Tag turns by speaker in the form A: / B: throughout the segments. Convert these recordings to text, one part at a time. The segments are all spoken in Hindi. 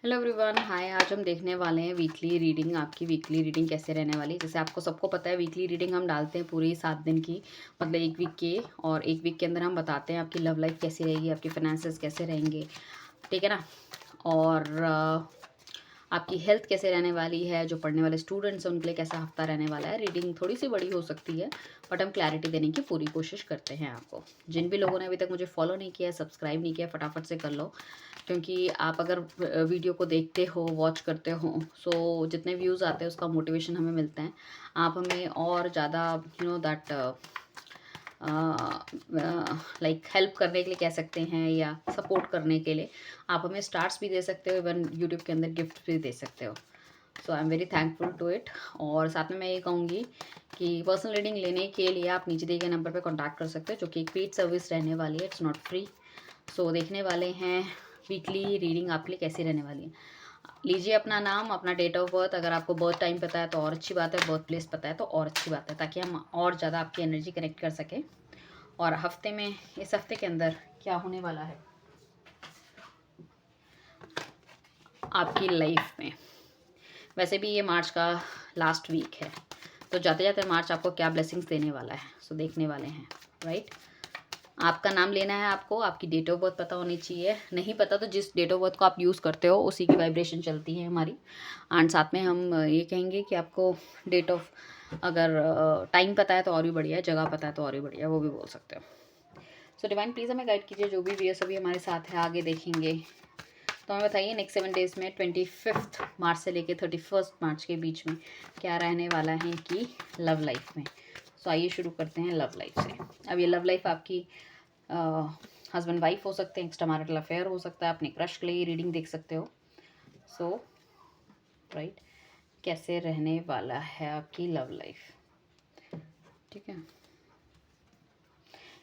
A: हेलो एवरीवन, हाय। आज हम देखने वाले हैं वीकली रीडिंग। आपकी वीकली रीडिंग कैसे रहने वाली है। जैसे आपको सबको पता है, वीकली रीडिंग हम डालते हैं पूरी 7 दिन की, मतलब एक वीक के। और एक वीक के अंदर हम बताते हैं आपकी लव लाइफ कैसी रहेगी, आपकी फाइनेंसेस कैसे रहेंगे, ठीक है ना। और आपकी हेल्थ कैसे रहने वाली है। जो पढ़ने वाले स्टूडेंट्स हैं उनके लिए कैसा हफ्ता रहने वाला है। रीडिंग थोड़ी सी बड़ी हो सकती है, बट हम क्लैरिटी देने की पूरी कोशिश करते हैं आपको। जिन भी लोगों ने अभी तक मुझे फॉलो नहीं किया, सब्सक्राइब नहीं किया, फटाफट से कर लो। क्योंकि आप अगर वीडियो को देखते हो, वॉच करते हो, सो जितने व्यूज़ आते हैं उसका मोटिवेशन हमें मिलता है। आप हमें और ज़्यादा दैट लाइक हेल्प करने के लिए कह सकते हैं, या सपोर्ट करने के लिए आप हमें स्टार्स भी दे सकते हो, इवन यूट्यूब के अंदर गिफ्ट भी दे सकते हो। So I am very thankful to it. और साथ में मैं ये कहूँगी कि पर्सनल रीडिंग लेने के लिए आप नीचे दिए गए नंबर पर कॉन्टैक्ट कर सकते हो, जो कि एक पेड सर्विस रहने वाली है, इट्स नॉट फ्री। सो देखने वाले हैं वीकली रीडिंग आपके लिए कैसी रहने वाली है। लीजिए अपना नाम, अपना डेट ऑफ बर्थ। अगर आपको बर्थ टाइम पता है तो और अच्छी बात है, बर्थ प्लेस पता है तो और अच्छी बात है, ताकि हम और ज़्यादा आपकी एनर्जी कनेक्ट कर सकें। और हफ्ते में, इस हफ्ते के अंदर क्या होने वाला है आपकी लाइफ में। वैसे भी ये मार्च का लास्ट वीक है, तो जाते जाते मार्च आपको क्या ब्लेसिंग्स देने वाला है, सो देखने वाले हैं, राइट। आपका नाम लेना है आपको, आपकी डेट ऑफ बर्थ पता होनी चाहिए। नहीं पता तो जिस डेट ऑफ बर्थ को आप यूज़ करते हो उसी की वाइब्रेशन चलती है हमारी। एंड साथ में हम ये कहेंगे कि आपको डेट ऑफ, अगर टाइम पता है तो और भी बढ़िया है, जगह पता है तो और भी बढ़िया है, वो भी बोल सकते हो। सो डिवाइन प्लीज़ हमें गाइड कीजिए, जो भी व्यूअर्स अभी हमारे साथ है आगे देखेंगे। तो हमें बताइए नेक्स्ट 7 डेज़ में 25 मार्च से लेकर 31 मार्च के बीच में क्या रहने वाला है इनकी लव लाइफ में। सो आइए शुरू करते हैं लव लाइफ से। अब ये लव लाइफ आपकी हस्बैंड वाइफ हो सकते हैं, एक्स्ट्रा मैरिटल अफेयर हो सकता है, अपने क्रश के लिए रीडिंग देख सकते हो। सो राइट, कैसे रहने वाला है आपकी लव लाइफ, ठीक है।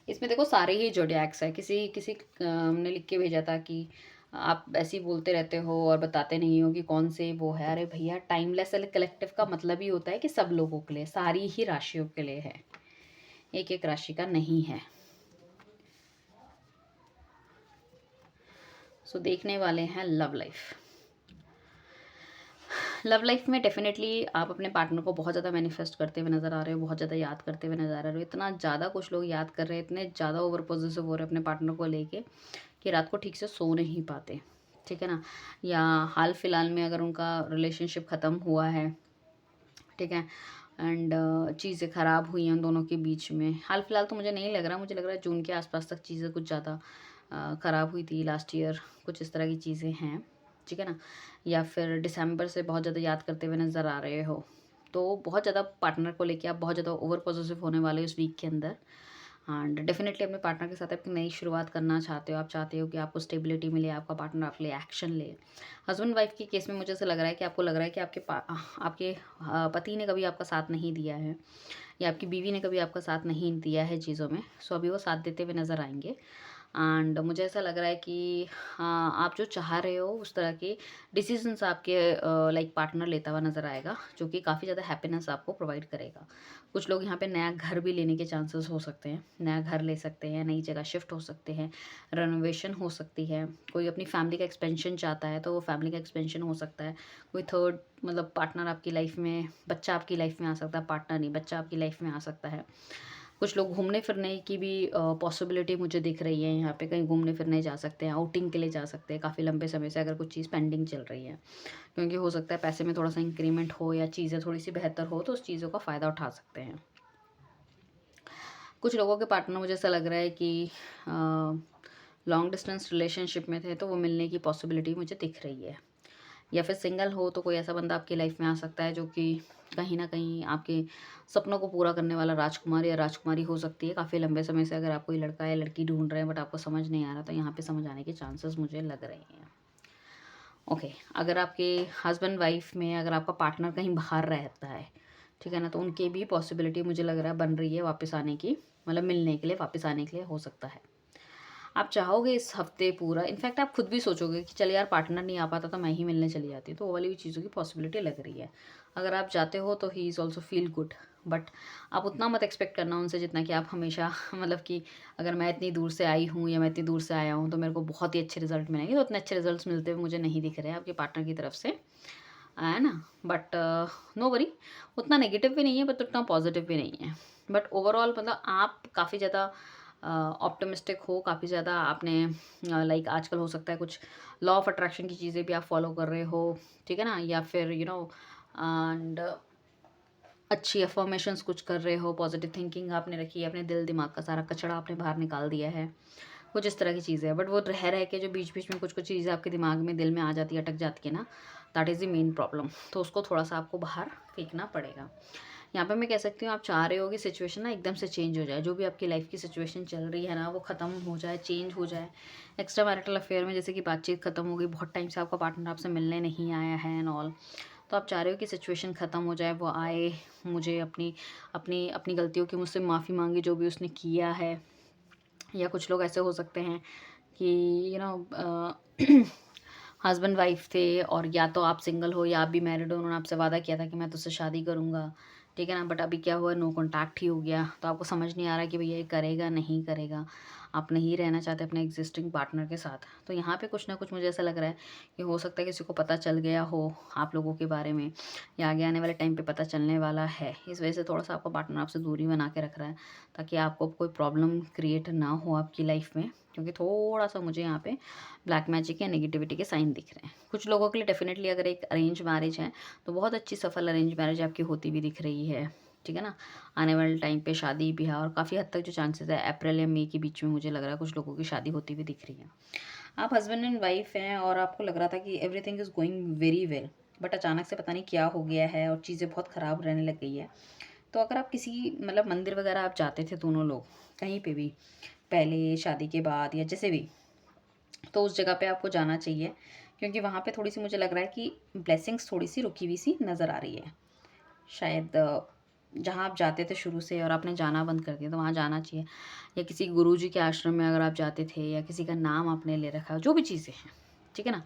A: इसमें देखो सारे ही जोडिएक्स है। किसी किसी ने लिख के भेजा था कि आप ऐसे ही बोलते रहते हो और बताते नहीं हो कि कौन से वो है। अरे भैया, टाइमलेस कलेक्टिव का मतलब ही होता है कि सब लोगों के लिए, सारी ही राशियों के लिए है, एक एक राशि का नहीं है। सो देखने वाले हैं लव लाइफ। लव लाइफ में डेफिनेटली आप अपने पार्टनर को बहुत ज़्यादा मैनिफेस्ट करते हुए नज़र आ रहे हो, बहुत ज़्यादा याद करते हुए नज़र आ रहे हो। इतना ज़्यादा कुछ लोग याद कर रहे हैं, इतने ज़्यादा ओवर पॉजिटिव हो रहे हैं अपने पार्टनर को लेके कि रात को ठीक से सो नहीं पाते, ठीक है ना। या हाल फिलहाल में अगर उनका रिलेशनशिप ख़त्म हुआ है, ठीक है, एंड चीज़ें ख़राब हुई हैं उन दोनों के बीच में। हाल फिलहाल तो मुझे नहीं लग रहा, मुझे लग रहा है जून के आसपास तक चीज़ें कुछ ज़्यादा ख़राब हुई थी लास्ट ईयर, कुछ इस तरह की चीज़ें हैं, ठीक है ना। या फिर दिसंबर से बहुत ज़्यादा याद करते हुए नज़र आ रहे हो, तो बहुत ज़्यादा पार्टनर को लेके आप बहुत ज़्यादा ओवर पॉजिटिव होने वाले हो इस वीक के अंदर। एंड डेफिनेटली अपने पार्टनर के साथ अपनी नई शुरुआत करना चाहते हो। आप चाहते हो कि आपको स्टेबिलिटी मिले, आपका पार्टनर आपके लिए एक्शन ले। हस्बैंड वाइफ के केस में मुझे ऐसा लग रहा है कि आपको लग रहा है कि आपके पति ने कभी आपका साथ नहीं दिया है, या आपकी बीवी ने कभी आपका साथ नहीं दिया है चीज़ों में। सो अभी वो साथ देते हुए नज़र आएंगे। एंड मुझे ऐसा लग रहा है कि हाँ, आप जो चाह रहे हो उस तरह के डिसीजंस आपके लाइक पार्टनर लेता हुआ नज़र आएगा, जो कि काफ़ी ज़्यादा हैप्पीनेस आपको प्रोवाइड करेगा। कुछ लोग यहाँ पे नया घर भी लेने के चांसेस हो सकते हैं, नया घर ले सकते हैं, नई जगह शिफ्ट हो सकते हैं, रेनोवेशन हो सकती है। कोई अपनी फैमिली का एक्सपेंशन चाहता है तो वो फैमिली का एक्सपेंशन हो सकता है। कोई थर्ड मतलब पार्टनर आपकी लाइफ में, बच्चा आपकी लाइफ में आ सकता है, पार्टनर नहीं बच्चा आपकी लाइफ में आ सकता है। कुछ लोग घूमने फिरने की भी पॉसिबिलिटी मुझे दिख रही है। यहाँ पे कहीं घूमने फिरने जा सकते हैं, आउटिंग के लिए जा सकते हैं काफ़ी लंबे समय से, अगर कुछ चीज़ पेंडिंग चल रही है। क्योंकि हो सकता है पैसे में थोड़ा सा इंक्रीमेंट हो या चीज़ें थोड़ी सी बेहतर हो, तो उस चीज़ों का फ़ायदा उठा सकते हैं। कुछ लोगों के पार्टनर मुझे ऐसा लग रहा है कि लॉन्ग डिस्टेंस रिलेशनशिप में थे तो वो मिलने की पॉसिबिलिटी मुझे दिख रही है। या फिर सिंगल हो तो कोई ऐसा बंदा आपकी लाइफ में आ सकता है जो कि कहीं ना कहीं आपके सपनों को पूरा करने वाला राजकुमार या राजकुमारी हो सकती है। काफ़ी लंबे समय से अगर आप कोई लड़का या लड़की ढूंढ रहे हैं बट आपको समझ नहीं आ रहा, तो यहाँ पे समझ आने के चांसेस मुझे लग रहे हैं। ओके, अगर आपके हस्बैंड वाइफ में अगर आपका पार्टनर कहीं बाहर रहता है, ठीक है ना, तो उनकी भी पॉसिबिलिटी मुझे लग रहा है बन रही है वापस आने की, मतलब मिलने के लिए, वापस आने के लिए हो सकता है। आप चाहोगे इस हफ्ते पूरा, इनफैक्ट आप खुद भी सोचोगे कि चल यार पार्टनर नहीं आ पाता तो मैं ही मिलने चली जाती, तो वो वाली भी चीज़ों की पॉसिबिलिटी लग रही है। अगर आप जाते हो तो he is also feel good, but आप उतना मत एक्सपेक्ट करना उनसे जितना कि आप हमेशा मतलब कि अगर मैं इतनी दूर से आई हूँ या मैं इतनी दूर से आया हूँ तो मेरे को बहुत ही अच्छे रिजल्ट मिलेंगे, तो उतने अच्छे रिजल्ट्स मिलते हुए मुझे नहीं दिख रहे हैं आपके पार्टनर की तरफ से, है ना। बट नो वरी, उतना नेगेटिव भी नहीं है बट उतना पॉजिटिव भी नहीं है। बट ओवरऑल मतलब आप काफ़ी ज़्यादा ऑप्टिमिस्टिक हो, काफ़ी ज़्यादा आपने लाइक आजकल हो सकता है कुछ लॉ ऑफ अट्रैक्शन की चीज़ें भी आप फॉलो कर रहे हो, ठीक है ना, या फिर एंड अच्छी अफर्मेशंस कुछ कर रहे हो, पॉजिटिव थिंकिंग आपने रखी है, अपने दिल दिमाग का सारा कचरा आपने बाहर निकाल दिया है, कुछ इस तरह की चीज़ें हैं। बट वो रह के जो बीच बीच में कुछ कुछ चीज़ें आपके दिमाग में दिल में आ जाती है, अटक जाती है ना, that is the main problem. तो उसको थोड़ा सा आपको बाहर फेंकना पड़ेगा। यहाँ पे मैं कह सकती हूँ आप चाह रहे हो कि सिचुएशन ना एकदम से चेंज हो जाए, जो भी आपकी लाइफ की सिचुएशन चल रही है ना वो ख़त्म हो जाए, चेंज हो जाए। एक्स्ट्रा मैरिटल अफेयर में जैसे कि बातचीत ख़त्म हो गई, बहुत टाइम से आपका पार्टनर आपसे मिलने नहीं आया है एंड ऑल, तो आप चाह रहे हो कि सिचुएशन ख़त्म हो जाए, वो आए, मुझे अपनी अपनी अपनी गलतियों की मुझसे माफ़ी मांगे जो भी उसने किया है। या कुछ लोग ऐसे हो सकते हैं कि हस्बैंड वाइफ थे और या तो आप सिंगल हो या आप भी मैरिड हो, उन्होंने आपसे वादा किया था कि मैं तुझसे शादी करूँगा, ठीक है ना, बट अभी क्या हुआ, नो कॉन्टैक्ट ही हो गया, तो आपको समझ नहीं आ रहा कि भैया ये करेगा नहीं करेगा, आप नहीं रहना चाहते अपने एग्जिस्टिंग पार्टनर के साथ। तो यहाँ पे कुछ ना कुछ मुझे ऐसा लग रहा है कि हो सकता है किसी को पता चल गया हो आप लोगों के बारे में, या आगे आने वाले टाइम पे पता चलने वाला है। इस वजह से थोड़ा सा आपका पार्टनर आपसे दूरी बना के रख रहा है ताकि आपको कोई प्रॉब्लम क्रिएट ना हो आपकी लाइफ में, क्योंकि थोड़ा सा मुझे यहाँ पे ब्लैक मैजिक या नेगेटिविटी के साइन दिख रहे हैं। कुछ लोगों के लिए डेफिनेटली अगर एक अरेंज मैरिज है तो बहुत अच्छी सफल अरेंज मैरिज आपकी होती भी दिख रही है, ठीक है ना। आने वाले टाइम पे शादी ब्याह और काफ़ी हद तक जो चांसेस है अप्रैल या मई के बीच में मुझे लग रहा है कुछ लोगों की शादी होती हुई दिख रही है। आप हस्बैंड एंड वाइफ हैं और आपको लग रहा था कि everything is going very well, but अचानक से पता नहीं क्या हो गया है और चीज़ें बहुत ख़राब रहने लग गई है। तो अगर आप किसी मतलब मंदिर वगैरह आप जाते थे दोनों लोग कहीं पे भी, पहले शादी के बाद या जैसे भी, तो उस जगह पे आपको जाना चाहिए, क्योंकि वहाँ पे थोड़ी सी मुझे लग रहा है कि ब्लेसिंग्स थोड़ी सी रुकी हुई सी नज़र आ रही है। शायद जहाँ आप जाते थे शुरू से और आपने जाना बंद कर दिया तो वहाँ जाना चाहिए, या किसी गुरुजी के आश्रम में अगर आप जाते थे या किसी का नाम आपने ले रखा, जो भी चीज़ें हैं, ठीक है ना।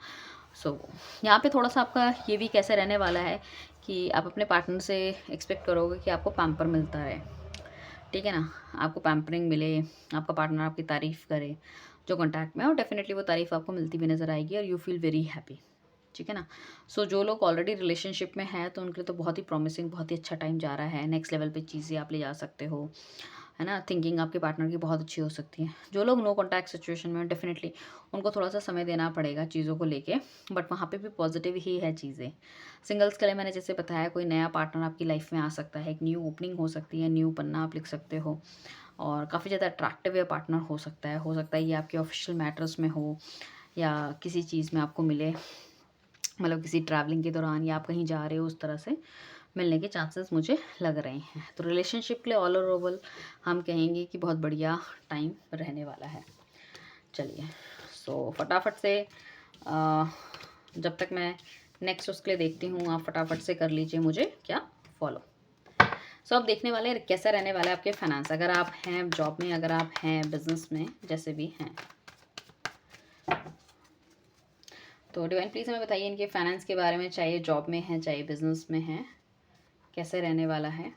A: सो यहाँ पे थोड़ा सा आपका ये भी कैसे रहने वाला है कि आप अपने पार्टनर से एक्सपेक्ट करोगे कि आपको पैम्पर मिलता रहे, ठीक है ना, आपको पैम्परिंग मिले, आपका पार्टनर आपकी तारीफ़ करे जो कॉन्टैक्ट में है, और डेफिनेटली वो तारीफ़ आपको मिलती भी नज़र आएगी और यू फील वेरी हैप्पी, ठीक है ना। सो जो लोग ऑलरेडी रिलेशनशिप में हैं तो उनके लिए तो बहुत ही प्रॉमिसिंग, बहुत ही अच्छा टाइम जा रहा है, नेक्स्ट लेवल पे चीज़ें आप ले जा सकते हो, है ना। थिंकिंग आपके पार्टनर की बहुत अच्छी हो सकती है। जो लोग नो कॉन्टैक्ट सिचुएशन में, डेफिनेटली उनको थोड़ा सा समय देना पड़ेगा चीज़ों को लेके, बट वहाँ पे भी पॉजिटिव ही है चीज़ें। सिंगल्स के लिए मैंने जैसे बताया, कोई नया पार्टनर आपकी लाइफ में आ सकता है, एक न्यू ओपनिंग हो सकती है, न्यू पन्ना आप लिख सकते हो, और काफ़ी ज़्यादा अट्रैक्टिव या पार्टनर हो सकता है ये आपके ऑफिशियल मैटर्स में हो या किसी चीज़ में आपको मिले, मतलब किसी ट्रैवलिंग के दौरान या आप कहीं जा रहे हो उस तरह से मिलने के चांसेस मुझे लग रहे हैं। तो रिलेशनशिप के लिए ऑल ओवरऑल हम कहेंगे कि बहुत बढ़िया टाइम रहने वाला है। चलिए, सो फटाफट से अ, जब तक मैं नेक्स्ट उसके लिए देखती हूँ, आप फटाफट से कर लीजिए मुझे क्या फॉलो। सो अब देखने वाले हैं कैसा रहने वाला है आपके फाइनेंस, अगर आप हैं जॉब में, अगर आप हैं बिजनेस में, जैसे भी हैं। तो डिवाइन प्लीज़ हमें बताइए इनके फाइनेंस के बारे में, चाहे जॉब में है चाहे बिजनेस में है, कैसे रहने वाला है।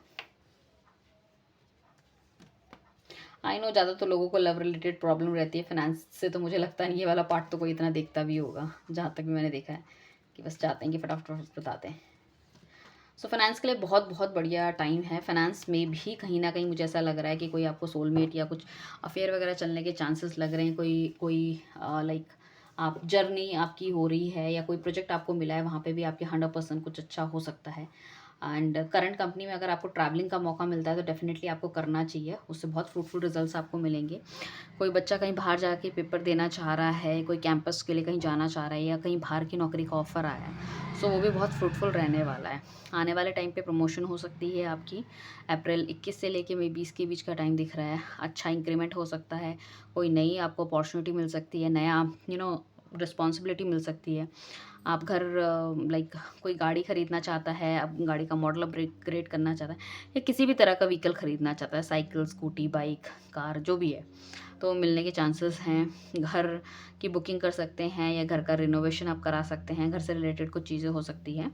A: आई नो ज़्यादा तो लोगों को लव रिलेटेड प्रॉब्लम रहती है, फाइनेंस से तो मुझे लगता नहीं ये वाला पार्ट तो कोई इतना देखता भी होगा, जहाँ तक भी मैंने देखा है कि बस चाहते हैं कि फटाफट बताते हैं। सो फाइनेंस के लिए बहुत बहुत बढ़िया टाइम है। फाइनेंस में भी कहीं ना कहीं मुझे ऐसा लग रहा है कि कोई आपको सोलमेट या कुछ अफेयर वगैरह चलने के चांसेस लग रहे हैं, कोई कोई लाइक आप जर्नी आपकी हो रही है या कोई प्रोजेक्ट आपको मिला है, वहाँ पे भी आपके 100% कुछ अच्छा हो सकता है। एंड करंट कंपनी में अगर आपको ट्रैवलिंग का मौका मिलता है तो डेफिनेटली आपको करना चाहिए, उससे बहुत फ्रूटफुल रिजल्ट्स आपको मिलेंगे। कोई बच्चा कहीं बाहर जाके पेपर देना चाह रहा है, कोई कैंपस के लिए कहीं जाना चाह रहा है या कहीं बाहर की नौकरी का ऑफर आया है, सो वो भी बहुत फ्रूटफुल रहने वाला है। आने वाले टाइम पे प्रमोशन हो सकती है आपकी, अप्रैल 21 से लेके मई 20 के बीच का टाइम दिख रहा है। अच्छा इंक्रीमेंट हो सकता है, कोई नई आपको अपॉर्चुनिटी मिल सकती है, नया रिस्पॉन्सिबिलिटी मिल सकती है। आप घर लाइक कोई गाड़ी खरीदना चाहता है, अब गाड़ी का मॉडल अपग्रेड करना चाहता है, या किसी भी तरह का व्हीकल खरीदना चाहता है, साइकिल, स्कूटी, बाइक, कार, जो भी है, तो मिलने के चांसेस हैं। घर की बुकिंग कर सकते हैं या घर का रिनोवेशन आप करा सकते हैं, घर से रिलेटेड कुछ चीज़ें हो सकती हैं।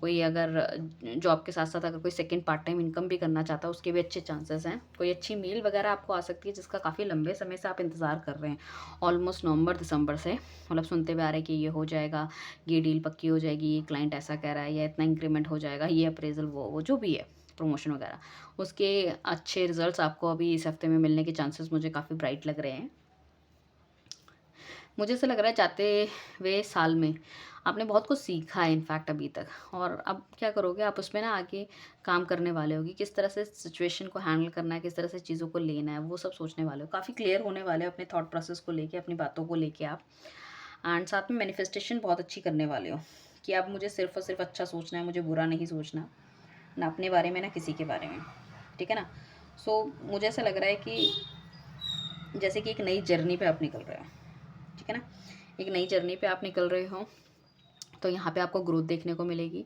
A: कोई अगर जॉब के साथ साथ अगर कोई सेकंड पार्ट टाइम इनकम भी करना चाहता है, उसके भी अच्छे चांसेस हैं। कोई अच्छी मेल वगैरह आपको आ सकती है जिसका काफ़ी लंबे समय से आप इंतज़ार कर रहे हैं, ऑलमोस्ट नवंबर दिसंबर से, मतलब सुनते हुए आ रहे हैं कि ये हो जाएगा, ये डील पक्की हो जाएगी, ये क्लाइंट ऐसा कह रहा है, या इतना इंक्रीमेंट हो जाएगा, ये अप्रेजल, वो जो भी है, प्रमोशन वगैरह, उसके अच्छे रिजल्ट्स आपको अभी इस हफ्ते में मिलने के चांसेस मुझे काफ़ी ब्राइट लग रहे हैं। मुझे ऐसा लग रहा है जाते हुए साल में आपने बहुत कुछ सीखा है इनफैक्ट अभी तक, और अब क्या करोगे आप उसमें ना आगे काम करने वाले हो कि किस तरह से सिचुएशन को हैंडल करना है, किस तरह से चीज़ों को लेना है, वो सब सोचने वाले हो। काफ़ी क्लियर होने वाले हो अपने थॉट प्रोसेस को लेके, अपनी बातों को लेके आप। एंड साथ में मैनिफेस्टेशन बहुत अच्छी करने वाले हो कि अब मुझे सिर्फ और सिर्फ अच्छा सोचना है, मुझे बुरा नहीं सोचना, ना अपने बारे में ना किसी के बारे में, ठीक है ना। सो मुझे ऐसा लग रहा है कि जैसे कि एक नई जर्नी पे आप निकल रहे हो, ठीक है ना, एक नई जर्नी पे आप निकल रहे हो। तो यहाँ पे आपको ग्रोथ देखने को मिलेगी,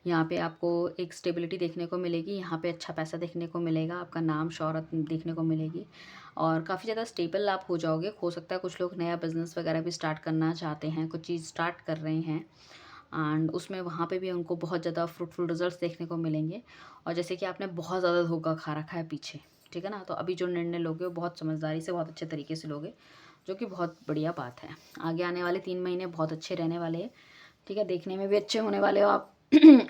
A: यहाँ पे आपको एक स्टेबिलिटी देखने को मिलेगी, यहाँ पे अच्छा पैसा देखने को मिलेगा, आपका नाम शौहरत देखने को मिलेगी, और काफ़ी ज़्यादा स्टेबल आप हो जाओगे। हो सकता है कुछ लोग नया बिज़नेस वगैरह भी स्टार्ट करना चाहते हैं, कुछ चीज़ स्टार्ट कर रहे हैं, एंड उसमें वहाँ पे भी उनको बहुत ज़्यादा फ्रूटफुल रिजल्ट्स देखने को मिलेंगे। और जैसे कि आपने बहुत ज़्यादा धोखा खा रखा है पीछे, ठीक है ना, तो अभी जो निर्णय लोगे वो बहुत समझदारी से, बहुत अच्छे तरीके से लोगे, जो कि बहुत बढ़िया बात है। आगे आने वाले 3 महीने बहुत अच्छे रहने वाले हैं, ठीक है, देखने में भी अच्छे होने वाले हो आप।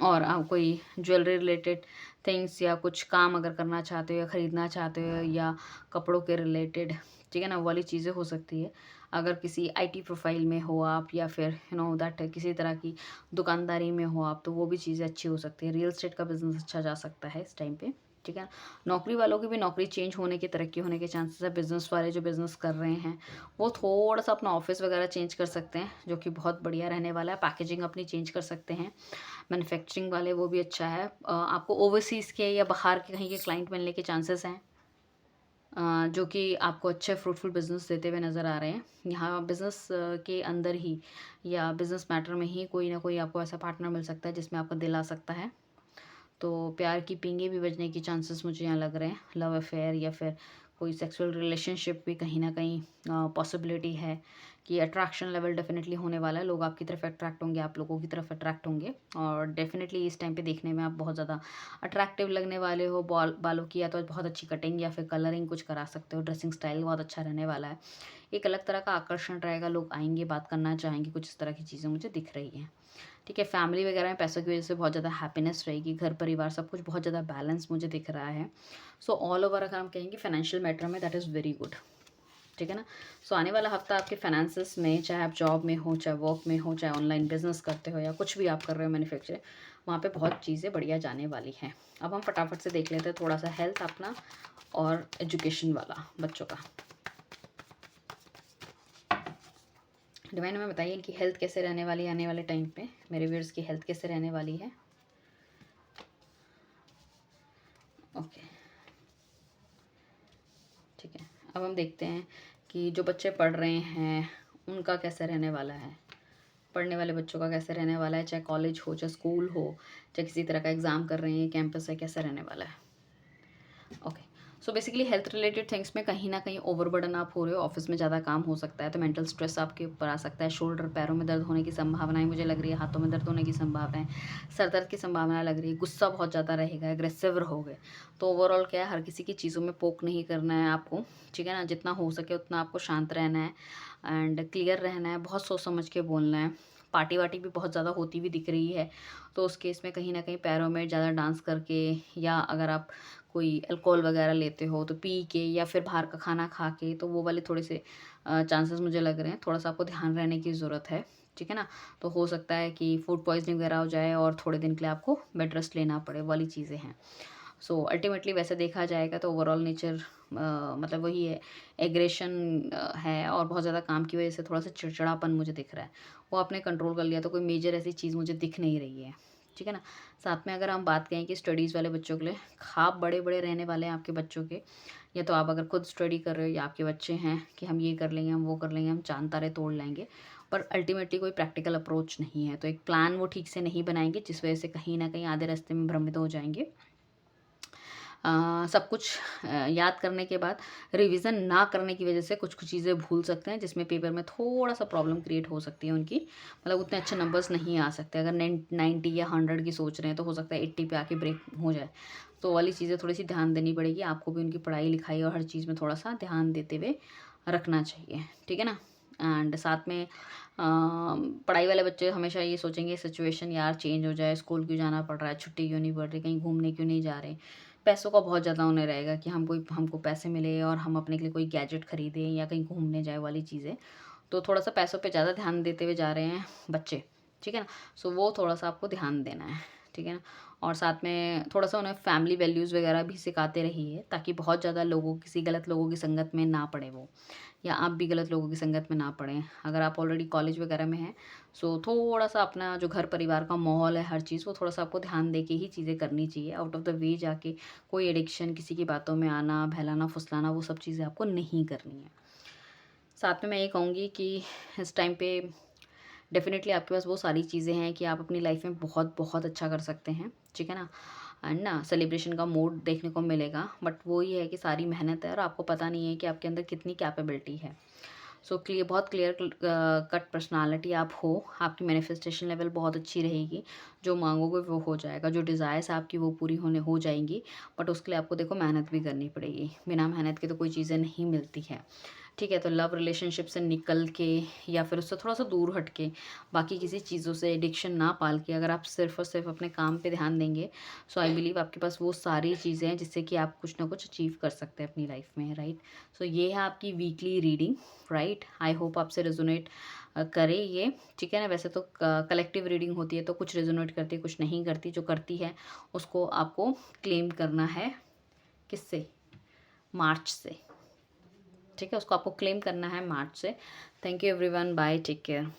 A: और आप कोई ज्वेलरी रिलेटेड थिंग्स या कुछ काम अगर करना चाहते हो या ख़रीदना चाहते हो, या कपड़ों के रिलेटेड, ठीक है ना, वो वाली चीज़ें हो सकती है। अगर किसी आईटी प्रोफाइल में हो आप, या फिर दैट किसी तरह की दुकानदारी में हो आप, तो वो भी चीज़ें अच्छी हो सकती है। रियल एस्टेट का बिज़नेस अच्छा जा सकता है इस टाइम पे, ठीक है। नौकरी वालों की भी नौकरी चेंज होने की, तरक्की होने के चांसेस है। बिज़नेस वाले जो बिज़नेस कर रहे हैं वो थोड़ा सा अपना ऑफिस वगैरह चेंज कर सकते हैं, जो कि बहुत बढ़िया रहने वाला है। पैकेजिंग अपनी चेंज कर सकते हैं। मैन्युफैक्चरिंग वाले वो भी अच्छा है। आपको ओवरसीज़ के या बाहर के कहीं के क्लाइंट मिलने के चांसेस हैं, जो कि आपको अच्छे फ्रूटफुल बिज़नेस देते हुए नज़र आ रहे हैं। यहाँ बिज़नेस के अंदर ही या बिज़नेस मैटर में ही कोई ना कोई आपको ऐसा पार्टनर मिल सकता है जिसमें आपको दिल आ सकता है। तो प्यार की पींगे भी बजने की चांसेस मुझे यहाँ लग रहे हैं। लव अफेयर या फिर कोई सेक्सुअल रिलेशनशिप भी कहीं ना कहीं पॉसिबिलिटी है कि अट्रैक्शन लेवल डेफिनेटली होने वाला है। लोग आपकी तरफ अट्रैक्ट होंगे, आप लोगों की तरफ अट्रैक्ट होंगे, और डेफिनेटली इस टाइम पे देखने में आप बहुत ज़्यादा अट्रैक्टिव लगने वाले हो। बालों की या तो बहुत अच्छी कटिंग या फिर कलरिंग कुछ करा सकते हो। ड्रेसिंग स्टाइल बहुत अच्छा रहने वाला है। एक अलग तरह का आकर्षण रहेगा, लोग आएंगे, बात करना चाहेंगे, कुछ इस तरह की चीज़ें मुझे दिख रही हैं, ठीक है। फैमिली वगैरह में पैसों की वजह से बहुत ज़्यादा हैप्पीनेस रहेगी। घर परिवार सब कुछ बहुत ज़्यादा बैलेंस मुझे दिख रहा है। सो ऑल ओवर अगर हम कहेंगे फाइनेंशियल मैटर में, दैट इज़ वेरी गुड, ठीक है ना। सो आने वाला हफ्ता आपके फाइनेंसेस में, चाहे आप जॉब में हो, चाहे वर्क में हो, चाहे ऑनलाइन बिजनेस करते हो, या कुछ भी आप कर रहे हो मैन्युफैक्चरिंग, वहाँ पे बहुत चीज़ें बढ़िया जाने वाली हैं। अब हम फटाफट से देख लेते हैं थोड़ा सा हेल्थ अपना और एजुकेशन वाला बच्चों का। डिवाइन हमें बताइए इनकी हेल्थ कैसे रहने वाली है आने वाले टाइम पे, मेरे व्यूअर्स की हेल्थ कैसे रहने वाली है। ओके, ठीक है। अब हम देखते हैं कि जो बच्चे पढ़ रहे हैं उनका कैसे रहने वाला है। पढ़ने वाले बच्चों का कैसे रहने वाला है, चाहे कॉलेज हो, चाहे स्कूल हो, चाहे किसी तरह का एग्ज़ाम कर रहे हैं, कैंपस है, कैसे रहने वाला है। Okay, so basically health related things में कहीं ना कहीं ओवरबर्डन आप हो रहे हो, ऑफिस में ज़्यादा काम हो सकता है, तो मेंटल स्ट्रेस आपके ऊपर आ सकता है। शोल्डर, पैरों में दर्द होने की संभावनाएं मुझे लग रही है, हाथों में दर्द होने की संभावनाएं, सर दर्द की संभावना लग रही है, गुस्सा बहुत ज़्यादा रहेगा, एग्रेसिव रहोगे। तो ओवरऑल क्या है, हर किसी की चीज़ों में पोक नहीं करना है आपको, ठीक है ना। जितना हो सके उतना आपको शांत रहना है एंड क्लियर रहना है, बहुत सोच समझ के बोलना है। पार्टी वार्टी भी बहुत ज़्यादा होती हुई दिख रही है, तो उस केस में कहीं ना कहीं पैरों में ज़्यादा डांस करके, या अगर आप कोई अल्कोहल वगैरह लेते हो तो पी के, या फिर बाहर का खाना खा के, तो वो वाले थोड़े से चांसेस मुझे लग रहे हैं। थोड़ा सा आपको ध्यान रहने की ज़रूरत है, ठीक है ना। तो हो सकता है कि फूड पॉइजनिंग वगैरह हो जाए और थोड़े दिन के लिए आपको बेड रेस्ट लेना पड़े, वाली चीज़ें हैं। सो अल्टीमेटली वैसे देखा जाएगा तो ओवरऑल नेचर मतलब वही है, एग्रेशन है, और बहुत ज़्यादा काम की वजह से थोड़ा सा चिड़चिड़ापन मुझे दिख रहा है, वो आपने कंट्रोल कर लिया, तो कोई मेजर ऐसी चीज़ मुझे दिख नहीं रही है, ठीक है ना। साथ में अगर हम बात करें कि स्टडीज़ वाले बच्चों के लिए ख्वाब बड़े बड़े रहने वाले हैं आपके बच्चों के, या तो आप अगर खुद स्टडी कर रहे हो या आपके बच्चे हैं कि हम ये कर लेंगे, हम वो कर लेंगे, हम चांद तारे तोड़ लेंगे, पर अल्टीमेटली कोई प्रैक्टिकल अप्रोच नहीं है। तो एक प्लान वो ठीक से नहीं बनाएंगे, जिस वजह से कहीं ना कहीं आधे रास्ते में भ्रमित हो जाएंगे। सब कुछ याद करने के बाद रिवीजन ना करने की वजह से कुछ कुछ चीज़ें भूल सकते हैं, जिसमें पेपर में थोड़ा सा प्रॉब्लम क्रिएट हो सकती है उनकी, मतलब उतने अच्छे नंबर्स नहीं आ सकते। अगर 90 या 100 की सोच रहे हैं तो हो सकता है 80 पे आके ब्रेक हो जाए। तो वाली चीज़ें थोड़ी सी ध्यान देनी पड़ेगी आपको भी, उनकी पढ़ाई लिखाई और हर चीज़ में थोड़ा सा ध्यान देते हुए रखना चाहिए, ठीक है ना। एंड साथ में पढ़ाई वाले बच्चे हमेशा ये सोचेंगे सिचुएशन यार चेंज हो जाए, स्कूल क्यों जाना पड़ रहा है, छुट्टी क्यों नहीं पड़ रही, कहीं घूमने क्यों नहीं जा रहे। पैसों का बहुत ज़्यादा उन्हें रहेगा कि हमको पैसे मिले और हम अपने के लिए कोई गैजेट खरीदें या कहीं घूमने जाए वाली चीज़ें। तो थोड़ा सा पैसों पे ज़्यादा ध्यान देते हुए जा रहे हैं बच्चे, ठीक है ना। सो वो थोड़ा सा आपको ध्यान देना है, ठीक है ना। और साथ में थोड़ा सा उन्हें फैमिली वैल्यूज़ वगैरह भी सिखाते रहिए, ताकि बहुत ज़्यादा किसी गलत लोगों की संगत में ना पड़े वो, या आप भी गलत लोगों की संगत में ना पड़ें। अगर आप ऑलरेडी कॉलेज वगैरह में हैं, सो थोड़ा-सा अपना जो घर परिवार का माहौल है, हर चीज़ वो थोड़ा-सा आपको ध्यान दे के ही चीज़ें करनी चाहिए। आउट ऑफ द वे जाके कोई एडिक्शन, किसी की बातों में आना, बहलाना, फुसलाना, वो सब चीज़ें आपको नहीं करनी है। साथ में मैं ये कहूँगी कि इस टाइम पे डेफ़िनेटली आपके पास वो सारी चीज़ें हैं कि आप अपनी लाइफ़ में बहुत-बहुत अच्छा कर सकते हैं, ठीक है ना? एंड ना सेलिब्रेशन का मूड देखने को मिलेगा, बट वो ये है कि सारी मेहनत है और आपको पता नहीं है कि आपके अंदर कितनी कैपेबिलिटी है। सो बहुत क्लियर कट पर्सनालिटी आप हो, आपकी मैनिफेस्टेशन लेवल बहुत अच्छी रहेगी, जो मांगोगे वो हो जाएगा, जो डिज़ायर्स आपकी वो पूरी होने हो जाएंगी। बट उसके लिए आपको देखो मेहनत भी करनी पड़ेगी, बिना मेहनत के तो कोई चीज़ें नहीं मिलती है, ठीक है। तो लव रिलेशनशिप से निकल के या फिर उससे थोड़ा सा दूर हट के, बाकी किसी चीज़ों से एडिक्शन ना पाल के, अगर आप सिर्फ और सिर्फ अपने काम पे ध्यान देंगे, सो आई बिलीव आपके पास वो सारी चीज़ें हैं जिससे कि आप कुछ ना कुछ अचीव कर सकते हैं अपनी लाइफ में, राइट। सो ये है आपकी weekly reading, right. I hope आपसे रेजोनेट करे ये, ठीक है ना। वैसे तो कलेक्टिव रीडिंग होती है तो कुछ रेजोनेट करती है, कुछ नहीं करती। जो करती है उसको आपको क्लेम करना है, किससे? मार्च से, ठीक है। उसको आपको क्लेम करना है मार्च से। Thank you everyone, bye, take care.